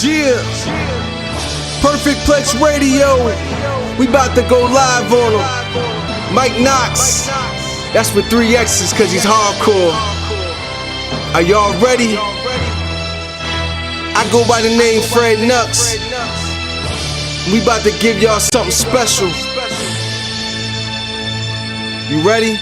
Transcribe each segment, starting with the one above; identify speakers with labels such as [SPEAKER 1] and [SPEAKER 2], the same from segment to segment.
[SPEAKER 1] Yeah, Perfect Plex Radio. We about to go live on him. Mike Knoxxx. That's with 3 X's cause he's hardcore. Are y'all ready? I go by the name Fred Knoxxx. We about to give y'all something special. You ready?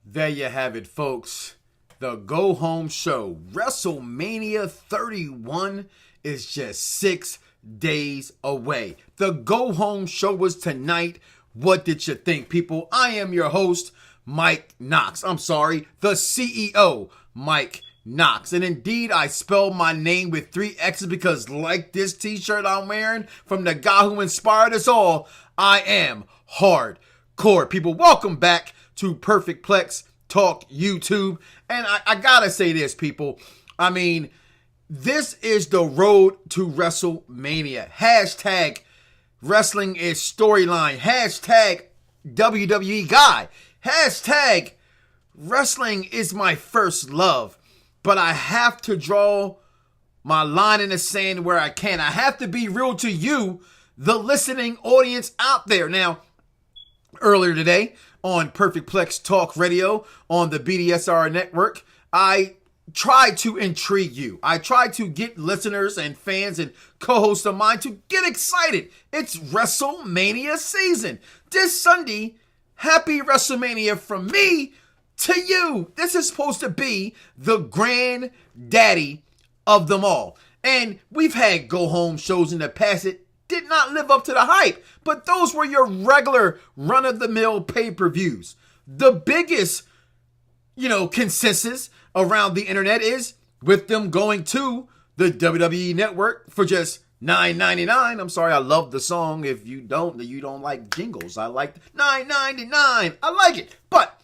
[SPEAKER 2] There you have it, folks. The Go Home Show. WrestleMania 31 is just 6 days away. The Go Home Show was tonight. What did you think, people? I am your host, Mike Knoxxx. I'm sorry, the CEO, Mike Knoxxx. And indeed, I spelled my name with 3 X's because like this t-shirt I'm wearing from the guy who inspired us all, I am hardcore. People, welcome back to Perfect Plex Talk YouTube. And I gotta say this, people. I mean, this is the road to WrestleMania. Hashtag wrestling is storyline. Hashtag WWE guy. Hashtag wrestling is my first love. But I have to draw my line in the sand where I can. I have to be real to you, the listening audience out there. Now, earlier today on Perfect Plex Talk Radio on the BDSIR Network, I tried to intrigue you. I tried to get listeners and fans and co-hosts of mine to get excited. It's WrestleMania season. This Sunday, happy WrestleMania from me to you. This is supposed to be the granddaddy of them all. And we've had go-home shows in the past that did not live up to the hype, but those were your regular run-of-the-mill pay-per-views. The biggest, consensus around the internet is with them going to the WWE Network for just $9.99. I'm sorry, I love the song. If you don't like jingles. I like $9.99. I like it. But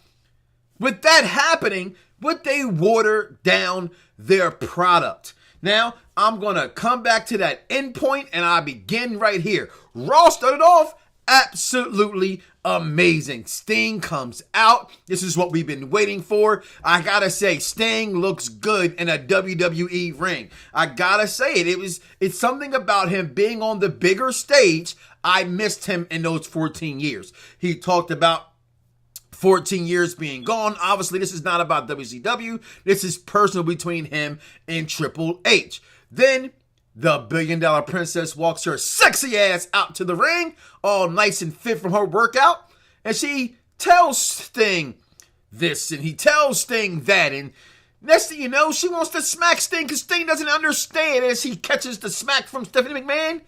[SPEAKER 2] with that happening, would they water down their product? Now, I'm going to come back to that end point, and I begin right here. Raw started off absolutely amazing. Sting comes out. This is what we've been waiting for. I got to say, Sting looks good in a WWE ring. I got to say it. It's something about him being on the bigger stage. I missed him in those 14 years. He talked about 14 years being gone. Obviously, this is not about WCW. This is personal between him and Triple H. Then the $1 Billion Princess walks her sexy ass out to the ring, all nice and fit from her workout. And she tells Sting this and he tells Sting that. And next thing you know, she wants to smack Sting because Sting doesn't understand. As he catches the smack from Stephanie McMahon,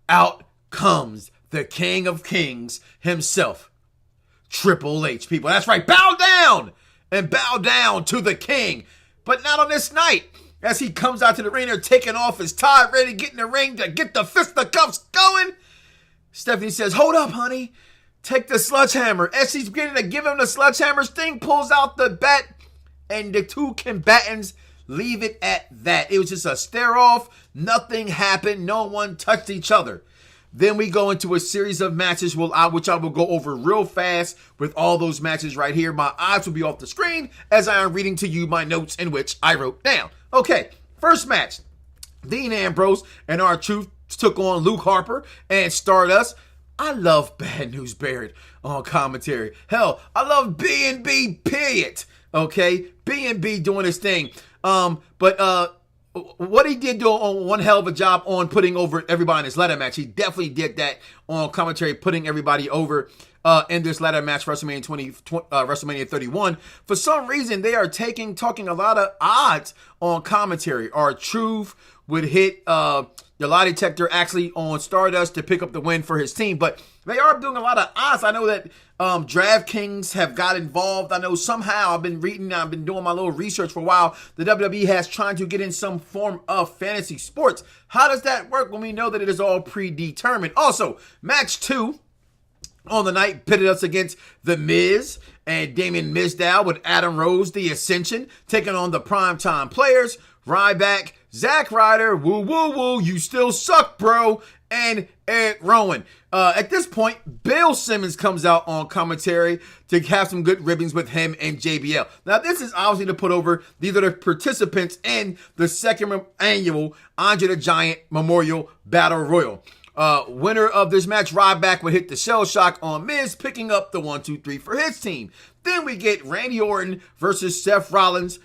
[SPEAKER 2] out comes the King of Kings himself, Triple H, people. That's right. Bow down and bow down to the king. But not on this night. As he comes out to the ring, they're taking off his tie, ready to get in the ring to get the fisticuffs going. Stephanie says, hold up, honey. Take the sledgehammer. As she's beginning to give him the sledgehammer, Sting pulls out the bat, and the two combatants leave it at that. It was just a stare off. Nothing happened. No one touched each other. Then we go into a series of matches, which I will go over real fast with all those matches right here. My eyes will be off the screen as I am reading to you my notes in which I wrote down. Okay, first match. Dean Ambrose and R-Truth took on Luke Harper and Stardust. I love Bad News Barrett on commentary. Hell, I love B&B, period. Okay, B&B doing his thing. But what he did do on one hell of a job on putting over everybody in his ladder match. He definitely did that on commentary, putting everybody over in this ladder match, WrestleMania 31. For some reason, they are talking a lot of odds on commentary. R-Truth would hit the lie detector actually on Stardust to pick up the win for his team. But they are doing a lot of odds. I know that DraftKings have got involved. I know somehow I've been doing my little research for a while. The WWE has trying to get in some form of fantasy sports. How does that work when we know that it is all predetermined? Also, match 2 on the night pitted us against The Miz and Damien Mizdow with Adam Rose, The Ascension, taking on the Primetime Players, Ryback, Zack Ryder, woo woo woo, you still suck, bro, and Eric Rowan. At this point, Bill Simmons comes out on commentary to have some good ribbons with him and JBL. Now, this is obviously to put over, these are the participants in the second annual Andre the Giant Memorial Battle Royal. Winner of this match, Ryback, would hit the Shell Shock on Miz, picking up the 1-2-3 for his team. Then we get Randy Orton versus Seth Rollins,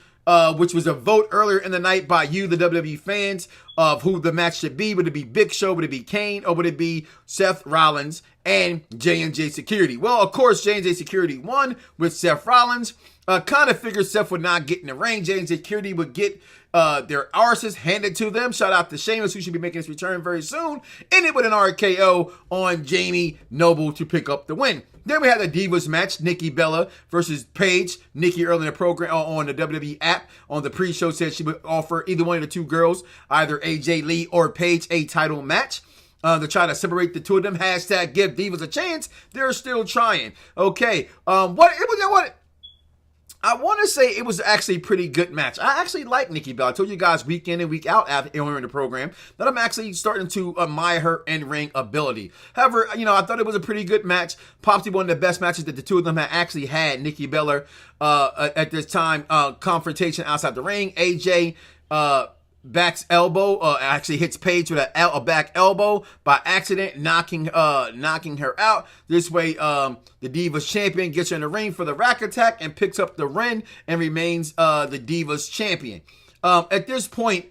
[SPEAKER 2] which was a vote earlier in the night by you, the WWE fans, of who the match should be. Would it be Big Show? Would it be Kane? Or would it be Seth Rollins and J&J Security? Well, of course, J&J Security won with Seth Rollins. Kind of figured Seth would not get in the ring. J&J Security would get their arses handed to them. Shout out to Sheamus, who should be making his return very soon. Ended with an RKO on Jamie Noble to pick up the win. Then we had the Divas match, Nikki Bella versus Paige. Nikki early in the program on the WWE app on the pre-show said she would offer either one of the two girls, either AJ Lee or Paige, a title match. To try to separate the two of them. Hashtag give Divas a chance. They're still trying. Okay. I want to say it was actually a pretty good match. I actually like Nikki Bella. I told you guys week in and week out earlier in the program that I'm actually starting to admire her in-ring ability. However, I thought it was a pretty good match. Possibly one of the best matches that the two of them had actually had. Nikki Bella at this time, confrontation outside the ring. AJ back's elbow actually hits Paige with a back elbow by accident, knocking her out. This way, the Divas champion gets her in the ring for the rack attack and picks up the win and remains the Divas champion. At this point,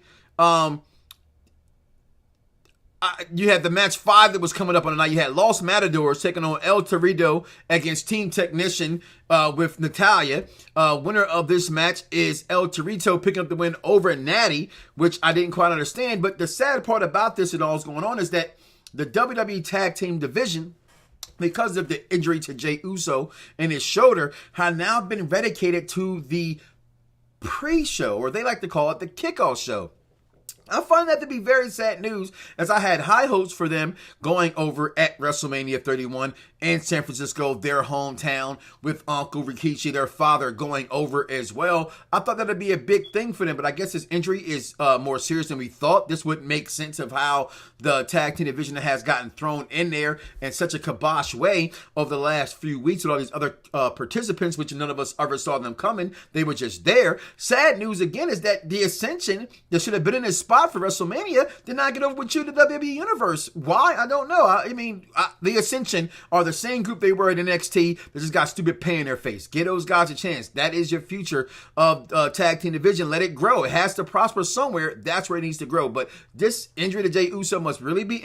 [SPEAKER 2] you had the match 5 that was coming up on the night. You had Los Matadors taking on El Torito against Team Technician with Natalia. Winner of this match is El Torito picking up the win over Natty, which I didn't quite understand. But the sad part about this and all that's going on is that the WWE Tag Team Division, because of the injury to Jey Uso in his shoulder, had now been relegated to the pre-show, or they like to call it the kickoff show. I find that to be very sad news, as I had high hopes for them going over at WrestleMania 31 in San Francisco, their hometown, with Uncle Rikishi, their father, going over as well. I thought that would be a big thing for them, but I guess this injury is more serious than we thought. This would make sense of how the tag team division has gotten thrown in there in such a kibosh way over the last few weeks with all these other participants, which none of us ever saw them coming. They were just there. Sad news again is that the Ascension that should have been in this spot for WrestleMania did not get over with you, the WWE Universe. Why? I don't know. I mean, the Ascension are the same group they were in NXT that just got stupid pay in their face. Give those guys a chance. That is your future of tag team division. Let it grow. It has to prosper somewhere. That's where it needs to grow. But this injury to Jey Uso must really be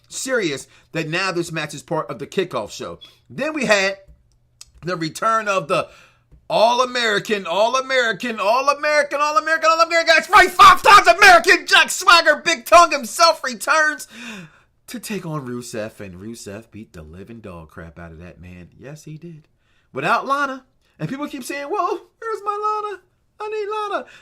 [SPEAKER 2] serious, that now this match is part of the kickoff show. Then we had the return of the All-American, that's right, 5 times American Jack Swagger, Big Tongue himself, returns to take on Rusev, and Rusev beat the living dog crap out of that man. Yes, he did. Without Lana. And people keep saying, well, where's my Lana? I need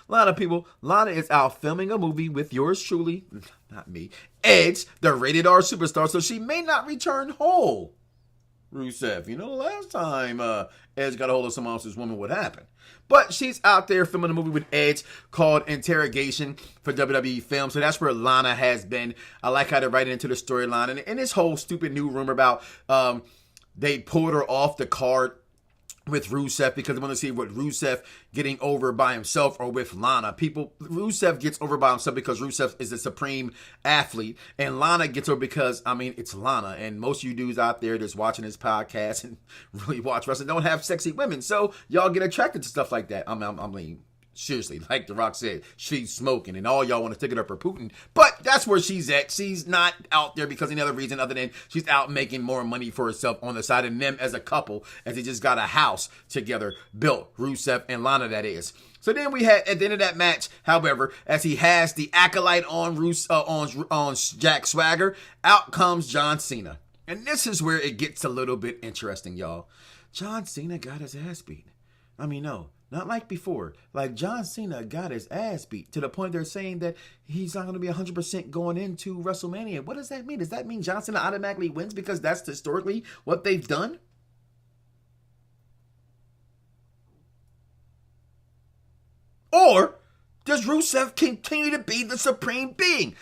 [SPEAKER 2] Lana. Lana is out filming a movie with yours truly, not me, Edge, the rated R superstar, so she may not return whole. Rusev, the last time Edge got a hold of someone else's woman, what happened? But she's out there filming a movie with Edge called Interrogation for WWE Film. So that's where Lana has been. I like how they write it into the storyline. And this whole stupid new rumor about they pulled her off the card with Rusev because they want to see what Rusev getting over by himself or with Lana. Rusev gets over by himself because Rusev is the supreme athlete, and Lana gets over because, it's Lana, and most of you dudes out there that's watching this podcast and really watch wrestling don't have sexy women, so y'all get attracted to stuff like that. Seriously, like The Rock said, she's smoking, and all y'all want to stick it up for Putin. But that's where she's at. She's not out there because of any other reason other than she's out making more money for herself on the side, and them as a couple, as they just got a house together built. Rusev and Lana, that is. So then we had, at the end of that match, however, as he has the acolyte on Jack Swagger, out comes John Cena. And this is where it gets a little bit interesting, y'all. John Cena got his ass beat. No. Not like before. Like, John Cena got his ass beat to the point they're saying that he's not going to be 100% going into WrestleMania. What does that mean? Does that mean John Cena automatically wins because that's historically what they've done? Or does Rusev continue to be the supreme being?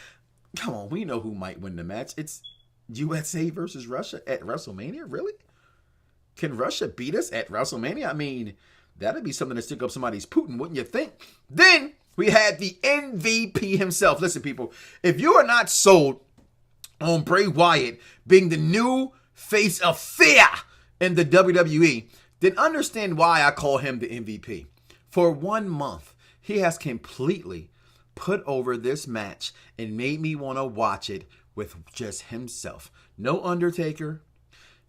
[SPEAKER 2] Come on, we know who might win the match. It's USA versus Russia at WrestleMania? Really? Can Russia beat us at WrestleMania? I mean, that'd be something to stick up somebody's Putin, wouldn't you think? Then we had the MVP himself. Listen, people, if you are not sold on Bray Wyatt being the new face of fear in the WWE, then understand why I call him the MVP. For 1 month, he has completely put over this match and made me want to watch it with just himself. No Undertaker,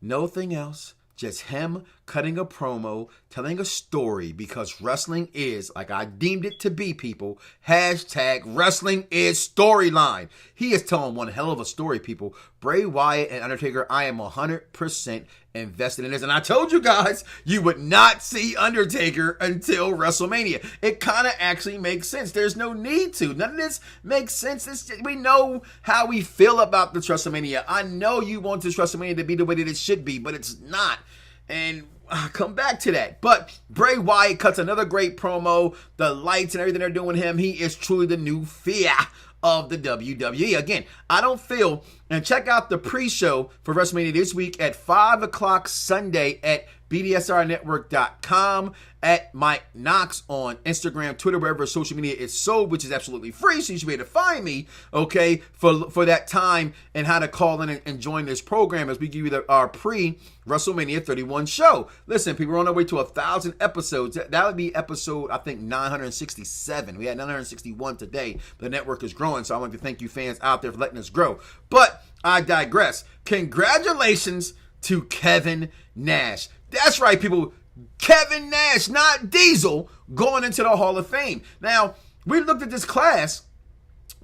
[SPEAKER 2] nothing else. Just him cutting a promo, telling a story, because wrestling is, like I deemed it to be, people, hashtag wrestling is storyline. He is telling one hell of a story, people. Bray Wyatt and Undertaker, I am 100% invested in this. And I told you guys, you would not see Undertaker until WrestleMania. It kind of actually makes sense. There's no need to. None of this makes sense. We know how we feel about this WrestleMania. I know you want this WrestleMania to be the way that it should be, but it's not. And I'll come back to that. But Bray Wyatt cuts another great promo. The lights and everything they're doing him. He is truly the new fear of the WWE. Again, I don't feel, and check out the pre-show for WrestleMania this week at 5 o'clock Sunday at BDSIRnetwork.com, at Mike Knoxxx on Instagram, Twitter, wherever social media is sold, which is absolutely free, so you should be able to find me, okay, for that time and how to call in and join this program as we give you our pre-WrestleMania 31 show. Listen, people, we're on our way to 1,000 episodes. That would be episode, I think, 967. We had 961 today. The network is growing, so I want to thank you fans out there for letting us grow. But I digress. Congratulations to Kevin Nash. That's right, people. Kevin Nash, not Diesel, going into the Hall of Fame. Now, we looked at this class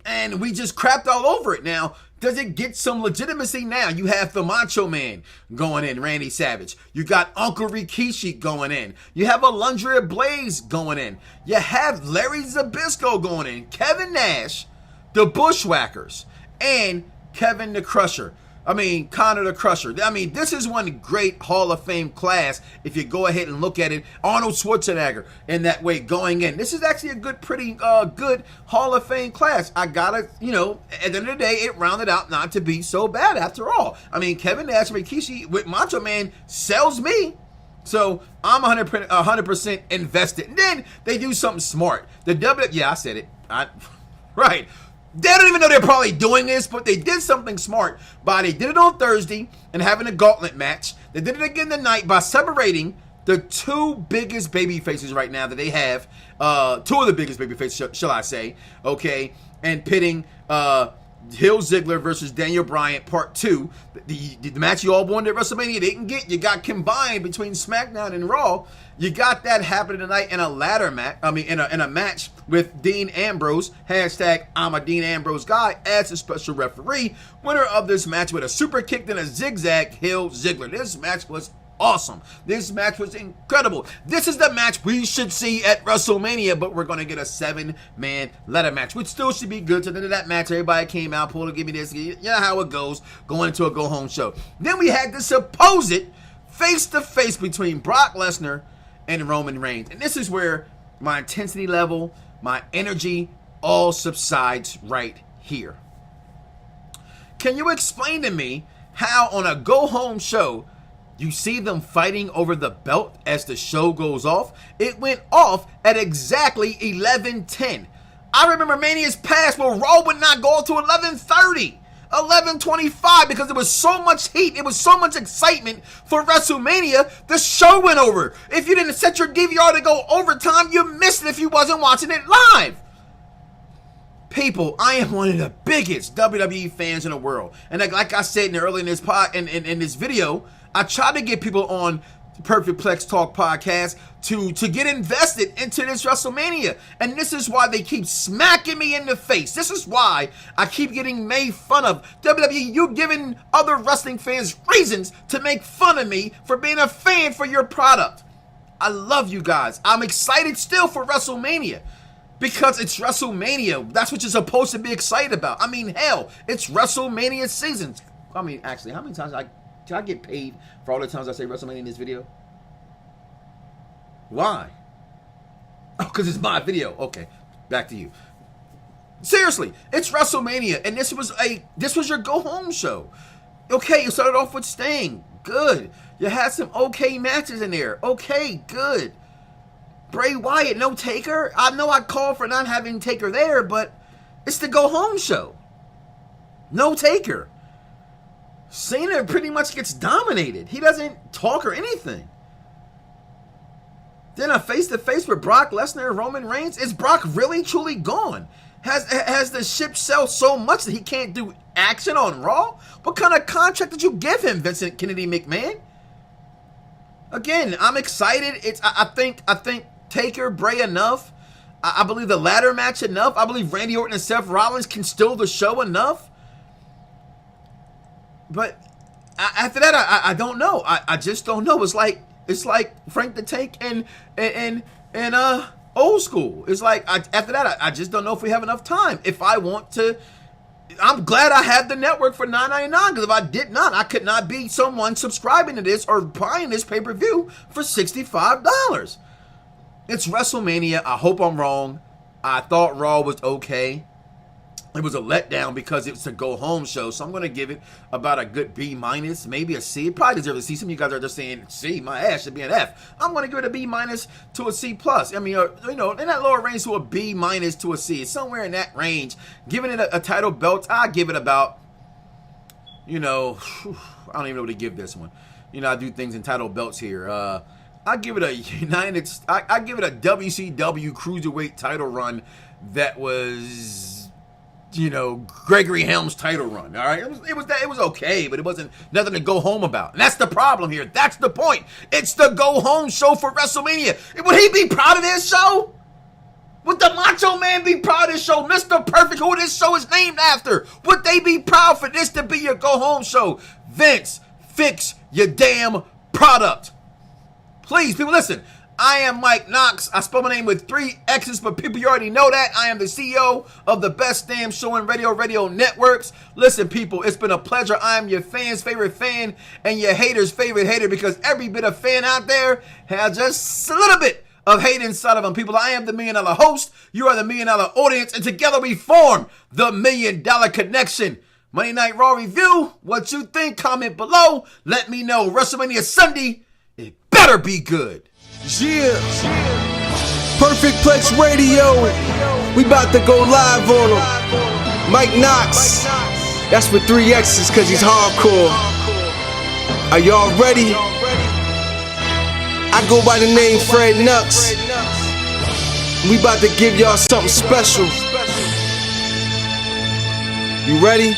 [SPEAKER 2] and we just crapped all over it. Now, does it get some legitimacy now? You have the Macho Man going in, Randy Savage. You got Uncle Rikishi going in. You have Alundra Blaze going in. You have Larry Zbyszko going in. Kevin Nash, the Bushwhackers, and Kevin the Crusher. Connor the Crusher. This is one great Hall of Fame class if you go ahead and look at it. Arnold Schwarzenegger in that way going in. This is actually a pretty good Hall of Fame class. I gotta, at the end of the day, it rounded out not to be so bad after all. Kevin Nash and Rikishi with Macho Man sells me. So I'm 100% invested. And then they do something smart. I said it. Right. They don't even know they're probably doing this, but they did something smart they did it on Thursday and having a gauntlet match. They did it again tonight by separating the two biggest baby faces right now that they have. Two of the biggest baby faces, shall I say, okay, and pitting Hill Ziggler versus Daniel Bryan Part 2. The match you all wanted at WrestleMania didn't get. You got combined between SmackDown and Raw. You got that happening tonight in a ladder match. In a match with Dean Ambrose. Hashtag I'm a Dean Ambrose guy as a special referee. Winner of this match with a super kick and a zigzag, Hill Ziggler. This match was awesome. This match was incredible. This is the match we should see at WrestleMania, but we're going to get a 7-man ladder match, which still should be good. So then that match, everybody came out, pulled to give me this. You know how it goes, going into a go-home show. Then we had the supposed face-to-face between Brock Lesnar and Roman Reigns. And this is where my intensity level, my energy, all subsides right here. Can you explain to me how on a go-home show you see them fighting over the belt as the show goes off? It went off at exactly 11:10. I remember Mania's past where Raw would not go to 11:30, 11:25 because there was so much heat. It was so much excitement for WrestleMania. The show went over. If you didn't set your DVR to go overtime, you missed it if you wasn't watching it live. People, I am one of the biggest WWE fans in the world. And like I said earlier in this in this video, I try to get people on Perfect Plex Talk podcast to get invested into this WrestleMania. And this is why they keep smacking me in the face. This is why I keep getting made fun of. WWE, you giving other wrestling fans reasons to make fun of me for being a fan for your product. I love you guys. I'm excited still for WrestleMania. Because it's WrestleMania. That's what you're supposed to be excited about. Hell, it's WrestleMania season. Actually, how many times did I get paid for all the times I say WrestleMania in this video? Why? Oh, because it's my video. Okay, back to you. See, Seriously, it's WrestleMania, and this was your go-home show. Okay, you started off with Sting. Good. You had some okay matches in there. Okay, good. Bray Wyatt, no Taker. I know I called for not having Taker there, but it's the go-home show. No Taker. Cena pretty much gets dominated. He doesn't talk or anything. Then a face-to-face with Brock Lesnar and Roman Reigns. Is Brock really truly gone? Has the ship sailed so much that he can't do action on Raw? What kind of contract did you give him, Vincent Kennedy McMahon? Again, I'm excited. I think Taker, Bray enough. I believe the ladder match enough. I believe Randy Orton and Seth Rollins can steal the show enough. But after that, I don't know. I just don't know. It's like Frank the Tank and Old School. It's like after that, I just don't know if we have enough time. If I want to, I'm glad I have the network for $9.99, because if I did not, I could not be someone subscribing to this or buying this pay-per-view for $65. It's WrestleMania. I hope I'm wrong. I thought Raw was okay. It was a letdown because it's a go-home show, so I'm going to give it about a good B-, maybe a C. It probably deserves a C. Some of you guys are just saying, C, my ass should be an F. I'm going to give it a B- to a C+. I mean, in that lower range to a B- to a C. It's somewhere in that range. Giving it a title belt, I give it about, I don't even know what to give this one. I do things in title belts here. I give it a I give it a WCW Cruiserweight title run that was, Gregory Helms' title run. All right, it was okay, but it wasn't nothing to go home about. And that's the problem here. That's the point. It's the go home show for WrestleMania. Would he be proud of this show? Would the Macho Man be proud of this show? Mr. Perfect, who this show is named after, would they be proud for this to be your go home show? Vince, fix your damn product. Please, people, listen. I am Mike Knoxxx. I spell my name with 3 X's, but people, you already know that. I am the CEO of the best damn show in radio networks. Listen, people, it's been a pleasure. I am your fans' favorite fan and your haters' favorite hater, because every bit of fan out there has just a little bit of hate inside of them. People, I am the $1 Million host. You are the $1 Million audience, and together we form the $1 Million Connection. Monday Night Raw review. What you think? Comment below. Let me know. WrestleMania Sunday. It better be good.
[SPEAKER 1] Yeah. Perfect Plex Radio. We about to go live on him. Mike Knoxxx. That's with 3 X's because he's hardcore. Are y'all ready? I go by the name Fred Knoxxx. We about to give y'all something special. You ready?